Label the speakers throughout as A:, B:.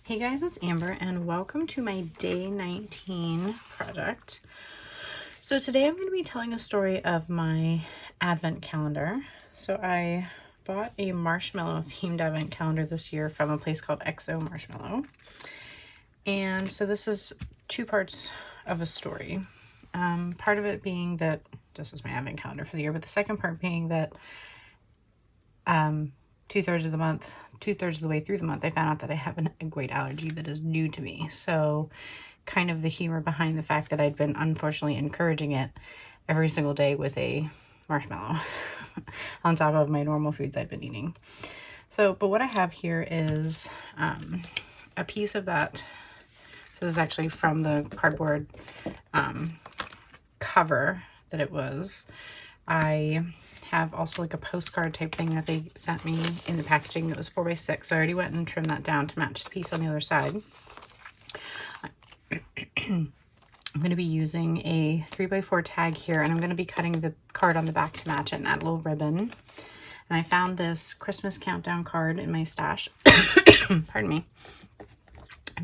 A: Hey guys, it's Amber and welcome to my day 19 project. So today I'm going to be telling a story of my advent calendar. So I bought a marshmallow themed advent calendar this year from a place called XO Marshmallow. And so this is two parts of a story. Part of it being that this is my advent calendar for the year, but the second part being that two-thirds of the way through the month, I found out that I have an egg white allergy that is new to me. So kind of the humor behind the fact that I'd been unfortunately encouraging it every single day with a marshmallow on top of my normal foods I'd been eating. So, but what I have here is a piece of that. So this is actually from the cardboard cover that it was. I have also like a postcard type thing that they sent me in the packaging that was 4x6. So I already went and trimmed that down to match the piece on the other side. I'm going to be using a 3x4 tag here, and I'm going to be cutting the card on the back to match it and add a little ribbon. And I found this Christmas countdown card in my stash. Pardon me.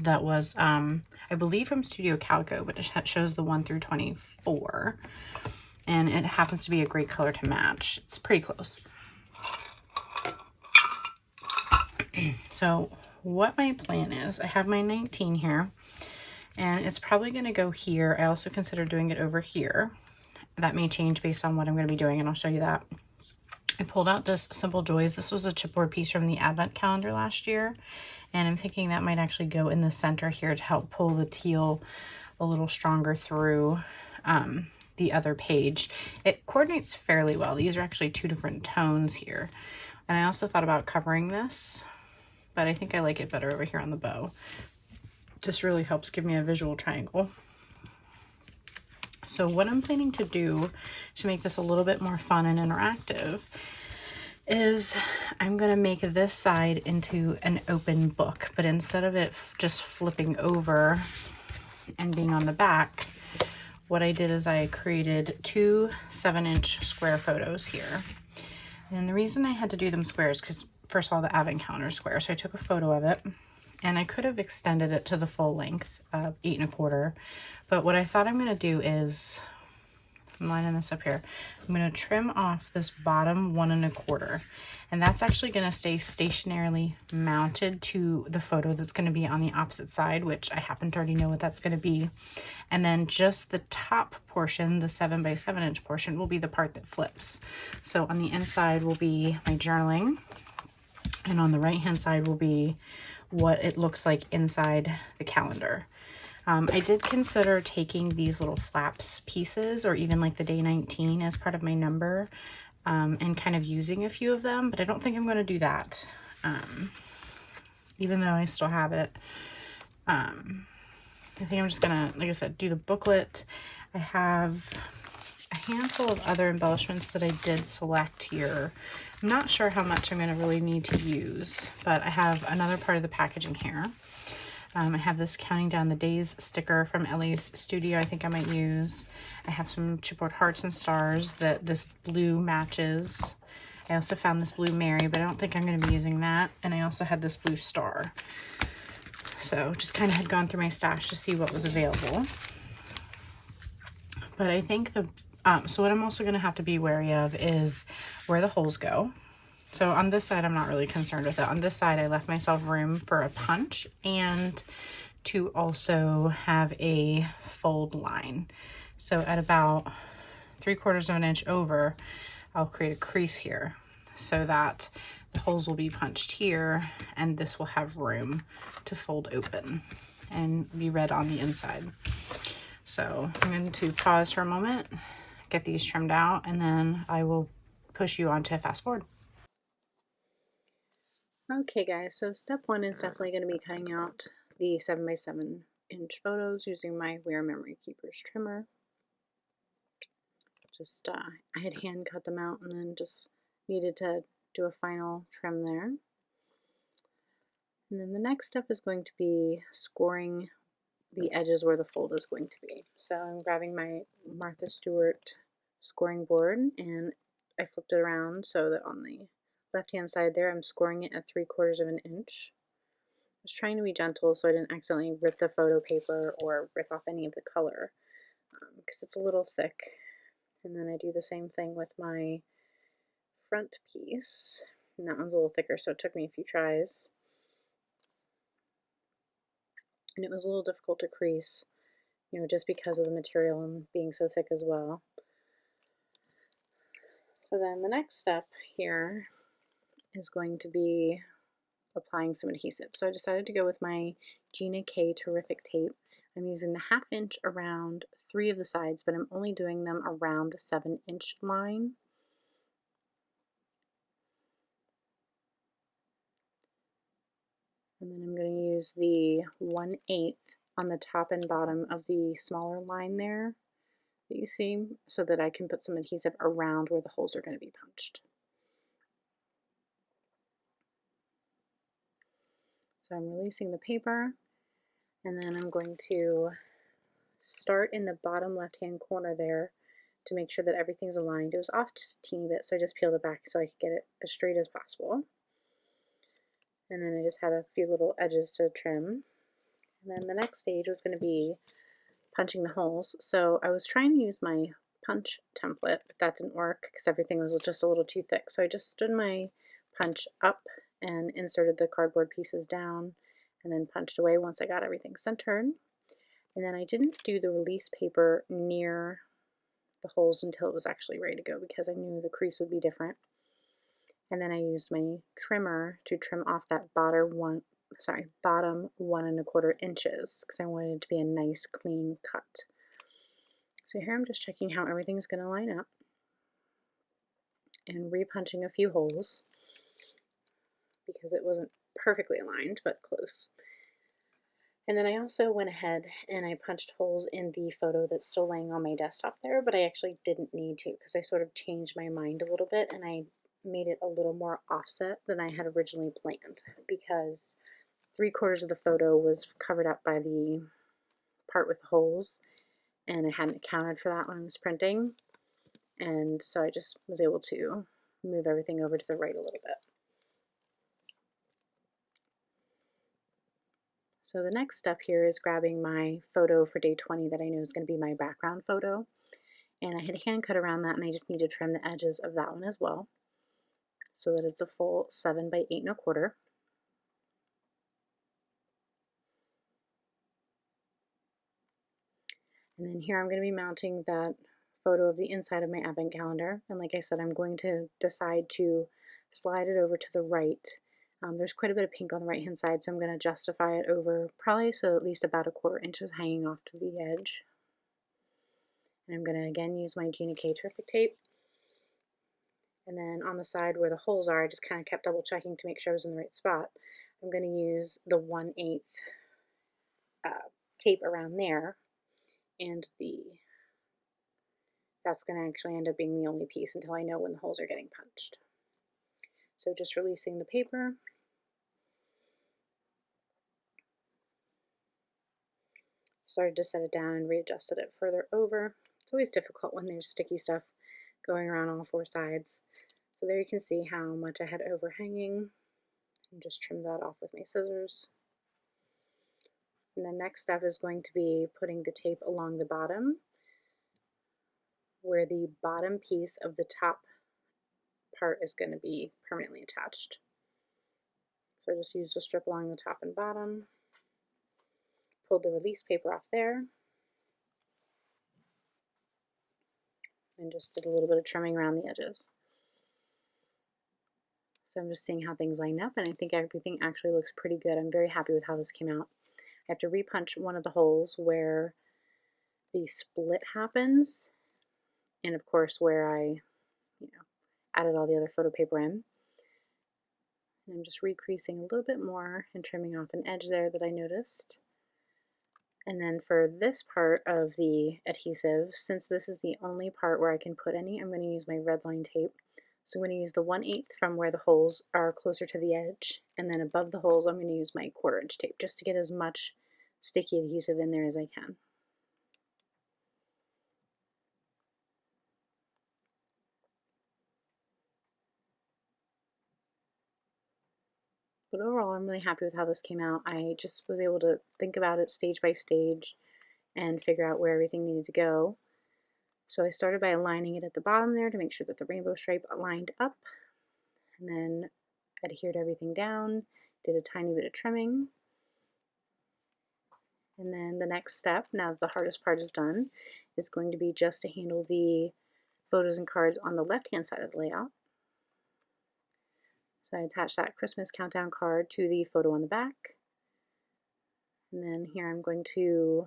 A: That was, I believe from Studio Calico, but it shows the 1 through 24. And it happens to be a great color to match. It's pretty close. So what my plan is, I have my 19 here, and it's probably going to go here. I also consider doing it over here. That may change based on what I'm going to be doing, and I'll show you that. I pulled out this Simple Joys. This was a chipboard piece from the advent calendar last year, and I'm thinking that might actually go in the center here to help pull the teal a little stronger through the other page. It coordinates fairly well. These are actually two different tones here. And I also thought about covering this, but I think I like it better over here on the bow. Just really helps give me a visual triangle. So what I'm planning to do to make this a little bit more fun and interactive is I'm going to make this side into an open book, but instead of it just flipping over and being on the back, what I did is I created two 7-inch square photos here. And the reason I had to do them squares, because first of all, the advent calendar is square. So I took a photo of it, and I could have extended it to the full length of 8 1/4. But what I thought I'm going to do is, I'm lining this up here, I'm going to trim off this bottom 1 1/4. And that's actually going to stay stationarily mounted to the photo that's going to be on the opposite side, which I happen to already know what that's going to be. And then just the top portion, the 7 by 7 inch portion, will be the part that flips. So on the inside will be my journaling, and on the right hand side will be what it looks like inside the calendar. I did consider taking these little flaps pieces, or even like the day 19 as part of my number, and kind of using a few of them, but I don't think I'm going to do that, even though I still have it. I think I'm just going to, like I said, do the booklet. I have a handful of other embellishments that I did select here. I'm not sure how much I'm going to really need to use, but I have another part of the packaging here. I have this counting down the days sticker from Ellie's Studio I think I might use. I have some chipboard hearts and stars that this blue matches. I also found this blue Mary, but I don't think I'm going to be using that. And I also had this blue star. So just kind of had gone through my stash to see what was available. But I think so what I'm also going to have to be wary of is where the holes go. So on this side, I'm not really concerned with it. On this side, I left myself room for a punch and to also have a fold line. So at about 3/4 of an inch over, I'll create a crease here so that the holes will be punched here, and this will have room to fold open and be read on the inside. So I'm going to pause for a moment, get these trimmed out, and then I will push you on to fast forward. Okay guys, so step one is definitely going to be cutting out the 7 by 7 inch photos using my Wear Memory Keepers trimmer. Just, I had hand cut them out and then just needed to do a final trim there. And then the next step is going to be scoring the edges where the fold is going to be. So I'm grabbing my Martha Stewart scoring board, and I flipped it around so that on the left hand side there I'm scoring it at 3/4 of an inch. was trying to be gentle so I didn't accidentally rip the photo paper or rip off any of the color because it's a little thick. And then I do the same thing with my front piece. And that one's a little thicker, so it took me a few tries. And it was a little difficult to crease, you know, just because of the material and being so thick as well. So then the next step here is going to be applying some adhesive. So I decided to go with my Gina K Terrific tape. I'm using the 1/2 inch around 3 of the sides, but I'm only doing them around the 7-inch line. And then I'm going to use the 1/8 on the top and bottom of the smaller line there that you see, so that I can put some adhesive around where the holes are going to be punched. So I'm releasing the paper, and then I'm going to start in the bottom left-hand corner there to make sure that everything's aligned. It was off just a teeny bit, so I just peeled it back so I could get it as straight as possible. And then I just had a few little edges to trim. And then the next stage was going to be punching the holes. So I was trying to use my punch template, but that didn't work because everything was just a little too thick. So I just stood my punch up and inserted the cardboard pieces down and then punched away once I got everything centered. And then I didn't do the release paper near the holes until it was actually ready to go because I knew the crease would be different. And then I used my trimmer to trim off that bottom 1 1¼ inches because I wanted it to be a nice clean cut. So here I'm just checking how everything's going to line up and repunching a few holes because it wasn't perfectly aligned but close. And then I also went ahead and I punched holes in the photo that's still laying on my desktop there, but I actually didn't need to because I sort of changed my mind a little bit and I made it a little more offset than I had originally planned because 3/4 of the photo was covered up by the part with the holes and I hadn't accounted for that when I was printing. And so I just was able to move everything over to the right a little bit. So the next step here is grabbing my photo for day 20 that I know is going to be my background photo. And I had hand cut around that and I just need to trim the edges of that one as well so that it's a full 7 by 8¼ inches. And then here I'm going to be mounting that photo of the inside of my advent calendar. And like I said, I'm going to decide to slide it over to the right. There's quite a bit of pink on the right hand side, so I'm going to justify it over probably so at least about 1/4 inch hanging off to the edge. And I'm going to again use my Gina K Terrific tape. And then on the side where the holes are, I just kind of kept double checking to make sure I was in the right spot. I'm going to use the 1/8 tape around there, and that's going to actually end up being the only piece until I know when the holes are getting punched. So just releasing the paper. Started to set it down and readjusted it further over. It's always difficult when there's sticky stuff going around all 4 sides. So there you can see how much I had overhanging and just trimmed that off with my scissors. And the next step is going to be putting the tape along the bottom where the bottom piece of the top part is going to be permanently attached. So I just used a strip along the top and bottom, pulled the release paper off there, and just did a little bit of trimming around the edges. So I'm just seeing how things line up, and I think everything actually looks pretty good. I'm very happy with how this came out. I have to repunch one of the holes where the split happens, and of course where I, added all the other photo paper in. And I'm just recreasing a little bit more and trimming off an edge there that I noticed. And then for this part of the adhesive, since this is the only part where I can put any, I'm going to use my red line tape. So I'm going to use the 1/8 from where the holes are closer to the edge, and then above the holes I'm going to use my 1/4 inch tape just to get as much sticky adhesive in there as I can.
B: But overall, I'm really happy with how this came out. I just was able to think about it stage by stage and figure out where everything needed to go. So I started by aligning it at the bottom there to make sure that the rainbow stripe lined up, and then adhered everything down, did a tiny bit of trimming. And then the next step, now that the hardest part is done, is going to be just to handle the photos and cards on the left-hand side of the layout. So I attach that Christmas countdown card to the photo on the back. And then here I'm going to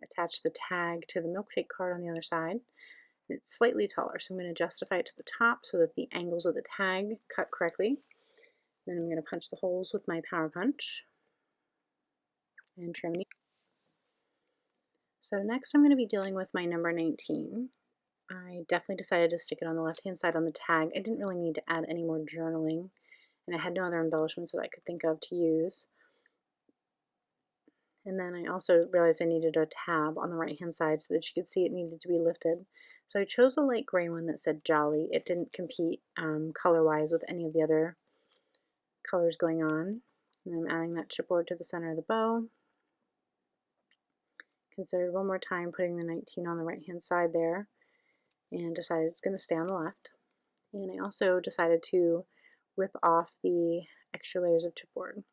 B: attach the tag to the milkshake card on the other side. It's slightly taller, so I'm going to justify it to the top so that the angles of the tag cut correctly. Then I'm going to punch the holes with my power punch and trim these. So next I'm going to be dealing with my number 19. I definitely decided to stick it on the left-hand side on the tag. I didn't really need to add any more journaling, and I had no other embellishments that I could think of to use. And then I also realized I needed a tab on the right-hand side so that you could see it needed to be lifted. So I chose a light gray one that said Jolly. It didn't compete color-wise with any of the other colors going on. And I'm adding that chipboard to the center of the bow. Considered one more time putting the 19 on the right-hand side there, and decided it's going to stay on the left. And I also decided to rip off the extra layers of chipboard.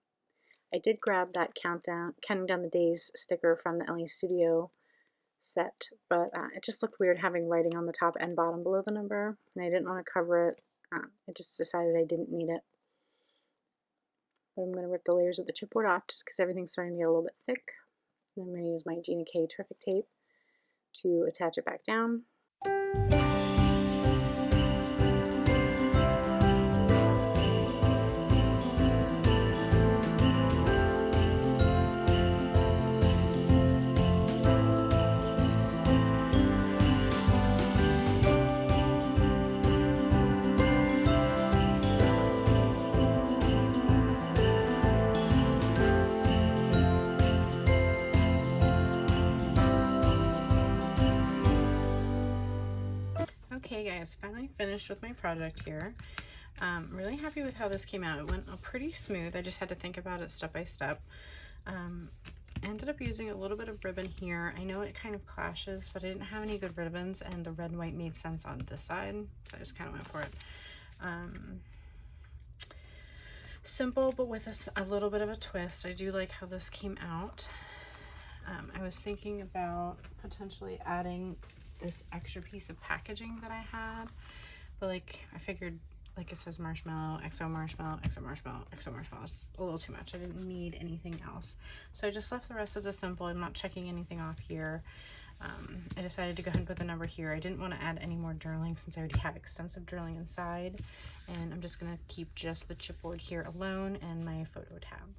B: I did grab that counting down the days sticker from the LA Studio set, but it just looked weird having writing on the top and bottom below the number, and I didn't want to cover it. I just decided I didn't need it. But I'm going to rip the layers of the chipboard off just because everything's starting to get a little bit thick. And I'm going to use my Gina K Terrific Tape to attach it back down.
A: Okay guys, finally finished with my project here. Really happy with how this came out. It went pretty smooth. I just had to think about it step by step. Ended up using a little bit of ribbon here. I know it kind of clashes, but I didn't have any good ribbons, and the red and white made sense on this side, so I just kind of went for it. Simple, but with a little bit of a twist. I do like how this came out. I was thinking about potentially adding this extra piece of packaging that I had, but like I figured, like it says marshmallow, XO marshmallow, XO marshmallow, XO marshmallow. It's a little too much. I didn't need anything else, so I just left the rest of the simple. I'm not checking anything off here. I decided to go ahead and put the number here. I didn't want to add any more journaling since I already have extensive journaling inside, and I'm just going to keep just the chipboard here alone and my photo tab.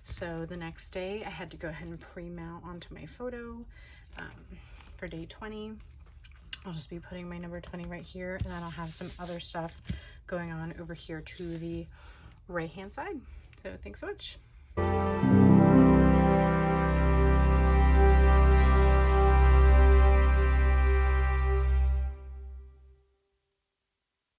A: So the next day I had to go ahead and pre-mount onto my photo for day 20. I'll just be putting my number 20 right here, and then I'll have some other stuff going on over here to the right hand side. So thanks so much.